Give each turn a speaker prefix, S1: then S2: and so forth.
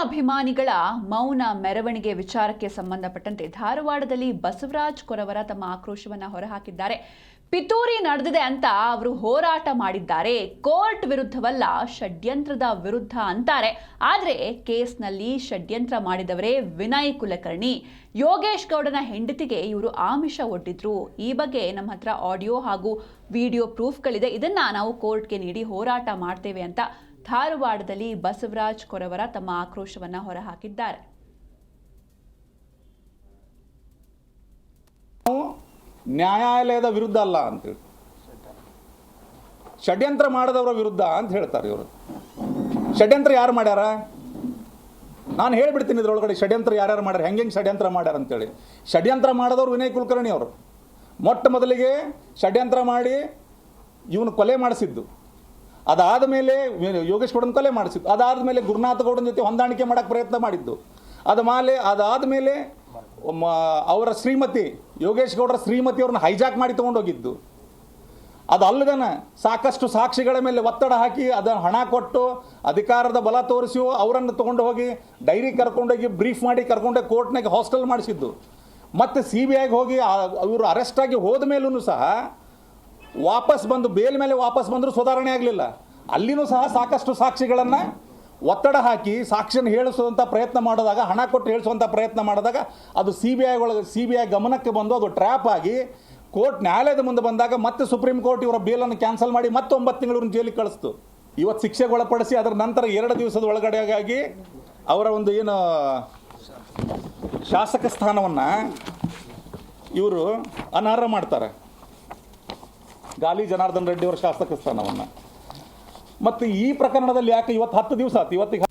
S1: ಅಭಿಮಾನಿಗಳ ಮೌನ ಮೆರವಣಿಗೆ ವಿಚಾರಕ್ಕೆ ಸಂಬಂಧಪಟ್ಟಂತೆ ಧಾರವಾಡದಲ್ಲಿ ಬಸವರಾಜ್ ಕೊರವರ ತಮ್ಮ ಆಕ್ರೋಶವನ್ನ ಹೊರಹಾಕಿದ್ದಾರೆ. ಪಿತೂರಿ ನಡೆದಿದೆ ಅಂತ ಅವರು ಹೋರಾಟ ಮಾಡಿದ್ದಾರೆ. ಕೋರ್ಟ್ ವಿರುದ್ಧವಲ್ಲ, ಷಡ್ಯಂತ್ರದ ವಿರುದ್ಧ ಅಂತಾರೆ. ಆದರೆ ಕೇಸ್ನಲ್ಲಿ ಷಡ್ಯಂತ್ರ ಮಾಡಿದವರೇ ವಿನಯ್ ಕುಲಕರ್ಣಿ. ಯೋಗೇಶ್ ಗೌಡನ ಹೆಂಡತಿಗೆ ಇವರು ಆಮಿಷ ಒಡ್ಡಿದ್ರು. ಈ ಬಗ್ಗೆ ನಮ್ಮ ಹತ್ರ ಆಡಿಯೋ ಹಾಗೂ ವಿಡಿಯೋ ಪ್ರೂಫ್ಗಳಿದೆ. ಇದನ್ನ ನಾವು ಕೋರ್ಟ್ಗೆ ನೀಡಿ ಹೋರಾಟ ಮಾಡ್ತೇವೆ ಅಂತ ಧಾರವಾಡದಲ್ಲಿ ಬಸವರಾಜ್ ಕೊರವರ ತಮ್ಮ ಆಕ್ರೋಶವನ್ನ ಹೊರಹಾಕಿದ್ದಾರೆ.
S2: ನ್ಯಾಯಾಲಯದ ವಿರುದ್ಧ ಅಲ್ಲ ಅಂತೇಳಿ, ಷಡ್ಯಂತ್ರ ಮಾಡದವರ ವಿರುದ್ಧ ಅಂತ ಹೇಳ್ತಾರೆ ಇವರು. ಷಡ್ಯಂತ್ರ ಯಾರು ಮಾಡ್ಯಾರ ನಾನು ಹೇಳ್ಬಿಡ್ತೀನಿ. ಇದ್ರೊಳಗಡೆ ಷಡ್ಯಂತ್ರ ಯಾರ್ಯಾರು ಮಾಡ್ಯಾರ, ಹೆಂಗೆ ಷಡ್ಯಂತ್ರ ಮಾಡ್ಯಾರ ಅಂತೇಳಿ. ಷಡ್ಯಂತ್ರ ಮಾಡಿದವರು ವಿನಯ್ ಕುಲಕರ್ಣಿ ಅವರು. ಮೊಟ್ಟ ಮೊದಲಿಗೆ ಷಡ್ಯಂತ್ರ ಮಾಡಿ ಇವನು ಕೊಲೆ ಮಾಡಿಸಿದ್ದು. ಅದಾದ ಮೇಲೆ ಯೋಗೇಶ್ ಗೌಡನ ಕೊಲೆ ಮಾಡಿಸಿದ್ದು. ಅದಾದ ಮೇಲೆ ಗುರುನಾಥ ಗೌಡನ ಜೊತೆ ಹೊಂದಾಣಿಕೆ ಮಾಡೋಕ್ಕೆ ಪ್ರಯತ್ನ ಮಾಡಿದ್ದು. ಅದಾದ ಮೇಲೆ ಅವರ ಶ್ರೀಮತಿ ಯೋಗೇಶ್ ಗೌಡರ ಶ್ರೀಮತಿಯವ್ರನ್ನ ಹೈಜಾಕ್ ಮಾಡಿ ತೊಗೊಂಡೋಗಿದ್ದು. ಅದಲ್ಲದನ ಸಾಕಷ್ಟು ಸಾಕ್ಷಿಗಳ ಮೇಲೆ ಒತ್ತಡ ಹಾಕಿ ಅದನ್ನು ಹಣ ಕೊಟ್ಟು ಅಧಿಕಾರದ ಬಲ ತೋರಿಸಿ ಅವರನ್ನು ತೊಗೊಂಡು ಹೋಗಿ ಡೈರಿ ಕರ್ಕೊಂಡೋಗಿ ಬ್ರೀಫ್ ಮಾಡಿ ಕರ್ಕೊಂಡೋಗಿ ಕೋರ್ಟ್ನಾಗ ಹಾಸ್ಟೆಲ್ ಮಾಡಿಸಿದ್ದು. ಮತ್ತು CBIಗೆ ಹೋಗಿ ಇವರು ಅರೆಸ್ಟ್ ಆಗಿ ಹೋದ ಮೇಲೂ ಸಹ ವಾಪಸ್ ಬಂದು ಬೇಲ್ ಮೇಲೆ ವಾಪಸ್ ಬಂದರೂ ಸುಧಾರಣೆ ಆಗಲಿಲ್ಲ. ಅಲ್ಲಿನೂ ಸಹ ಸಾಕಷ್ಟು ಸಾಕ್ಷಿಗಳನ್ನು ಒತ್ತಡ ಹಾಕಿ ಸಾಕ್ಷಿಯನ್ನು ಹೇಳಿಸುವಂಥ ಪ್ರಯತ್ನ ಮಾಡಿದಾಗ, ಹಣ ಕೊಟ್ಟು ಹೇಳಿಸುವಂಥ ಪ್ರಯತ್ನ ಮಾಡಿದಾಗ ಅದು CBI ಗಮನಕ್ಕೆ ಬಂದು ಅದು ಟ್ರ್ಯಾಪ್ ಆಗಿ ಕೋರ್ಟ್ ನ್ಯಾಯಾಲಯದ ಮುಂದೆ ಬಂದಾಗ ಮತ್ತೆ ಸುಪ್ರೀಂ ಕೋರ್ಟ್ ಇವರ ಬೇಲನ್ನು ಕ್ಯಾನ್ಸಲ್ ಮಾಡಿ ಮತ್ತೆ 9 ತಿಂಗಳು ಜೈಲಿಗೆ ಕಳಿಸ್ತು. ಇವತ್ತು ಶಿಕ್ಷೆಗೆ ಒಳಪಡಿಸಿ ಅದರ ನಂತರ 2 ದಿವಸದ ಒಳಗಡೆಗಾಗಿ ಅವರ ಒಂದು ಏನು ಶಾಸಕ ಸ್ಥಾನವನ್ನು ಇವರು ಅನರ್ಹ ಮಾಡ್ತಾರೆ. ಗಾಲಿ ಜನಾರ್ದನ್ ರೆಡ್ಡಿ ಅವರ ಶಾಸಕ ಸ್ಥಾನವನ್ನು. ಮತ್ತು ಈ ಪ್ರಕರಣದಲ್ಲಿ ಯಾಕೆ ಇವತ್ತು 10 ದಿವಸ ಆಯ್ತು, ಇವತ್ತಿಗೆ